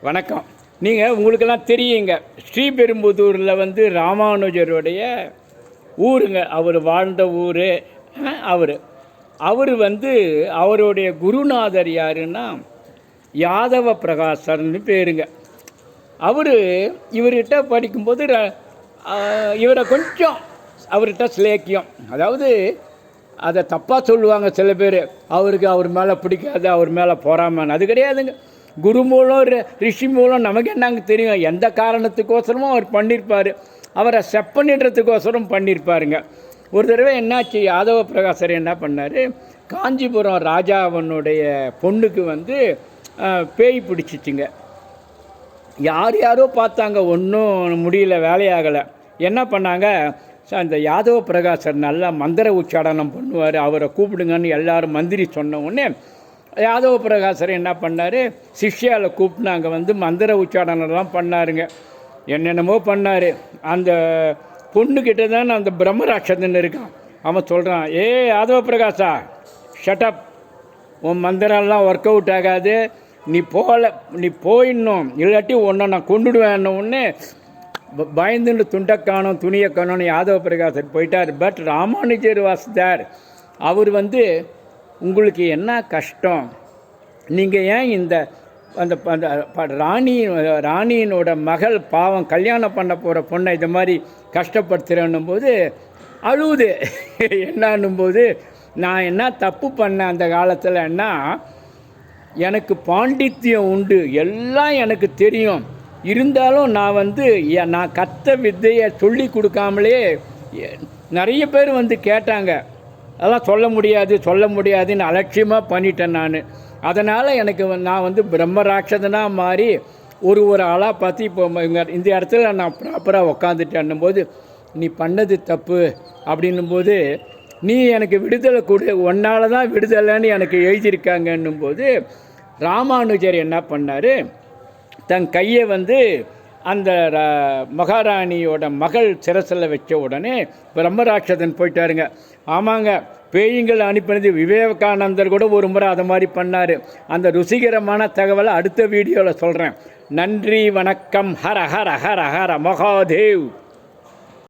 வணக்கம். நீங்கள் உங்களுக்கெல்லாம் தெரியுங்க, ஸ்ரீபெரும்புதூரில் வந்து ராமானுஜருடைய ஊருங்க. அவர் வாழ்ந்த ஊர். அவர் வந்து அவருடைய குருநாதர் யாருன்னா யாதவ பிரகாசர்னு பேருங்க. இவர்கிட்ட படிக்கும்போது இவரை கொஞ்சம் அவர்கிட்ட சிலேக்கியம், அதாவது அதை தப்பாக சொல்லுவாங்க சில பேர். அவர் மேலே பிடிக்காது, அவர் மேலே பொறாமன்னு. அது கிடையாதுங்க. குரு மூலம் ரிஷி மூலம் நமக்கு என்னங்க தெரியும், எந்த காரணத்துக்கோசரமும் அவர் பண்ணியிருப்பார். அவரை செப்பனிடுறதுக்கோசரம் பண்ணியிருப்பாருங்க. ஒரு தடவை என்னாச்சு, யாதவ பிரகாசர் என்ன பண்ணார், காஞ்சிபுரம் ராஜாவனுடைய பொண்ணுக்கு வந்து பேய் பிடிச்சிச்சுங்க. யாரோ பார்த்தாங்க, ஒன்றும் முடியல, வேலையாகலை. என்ன பண்ணாங்க, அந்த யாதவ பிரகாசர் நல்லா மந்திர உச்சாடனம் பண்ணுவார், அவரை கூப்பிடுங்கன்னு எல்லாரும் மந்திரி சொன்ன உடனே யாதவ பிரகாசர் என்ன பண்ணார், சிஷ்யாவில் கூப்பிட்டு அங்கே வந்து மந்திர உச்சாடனெல்லாம் பண்ணாருங்க. என்னென்னமோ பண்ணார். அந்த பொண்ணுக்கிட்ட தான் அந்த பிரம்மராட்சதன் இருக்கான். அவன் சொல்கிறான், யாதவ பிரகாஷா, ஷட்டப், உன் மந்திரம்லாம் ஒர்க் அவுட் ஆகாது, நீ போயிடணும், இல்லாட்டி உன்னை நான் கொண்டுடுவேன். உடனே பயந்துன்னு துண்டை காணும் துணியை காணும்னு யாதவ பிரகாசர் போயிட்டார். But Ramanujar was there. அவர் வந்து, உங்களுக்கு என்ன கஷ்டம், நீங்கள் ஏன் இந்த அந்த ராணியினோட மகள் பாவம் கல்யாணம் பண்ண போகிற பொண்ணை இது மாதிரி கஷ்டப்படுத்துகிறேன்னும் போது அழுவுது. என்னன்னும் போது, நான் என்ன தப்பு பண்ணேன் அந்த காலத்தில்னா, எனக்கு பாண்டித்யம் உண்டு, எல்லாம் எனக்கு தெரியும், இருந்தாலும் நான் கற்ற வித்தையை சொல்லி கொடுக்காமலே நிறைய பேர் வந்து கேட்டாங்க. அதெல்லாம் சொல்ல முடியாதுன்னு அலட்சியமாக பண்ணிட்டேன் நான். அதனால் நான் வந்து பிரம்மராட்சதனாக மாறி ஒரு ஆளாக பார்த்து இப்போ இந்த இடத்துல நான் ப்ராப்பராக உக்காந்துட்டேன்னும் போது, நீ பண்ணது தப்பு அப்படின்னும்போது, நீ எனக்கு விடுதலை கொடு, ஒன்றால் தான் விடுதலைன்னு எனக்கு எழுதியிருக்காங்கன்னும் போது, ராமானுஜர் என்ன பண்ணார், தன் கையை வந்து அந்த மகாராணியோட மகள் சிரசில் வச்ச உடனே பிரம்மராட்சதன் போயிட்டாருங்க. ஆமாங்க, பேய்கள் அனுப்பினது விவேகானந்தர் கூட ஒரு முறை அதை மாதிரி பண்ணார். அந்த ருசிகரமான தகவலை அடுத்த வீடியோவில் சொல்கிறேன். நன்றி, வணக்கம். ஹர ஹர ஹர ஹர மகாதேவ்.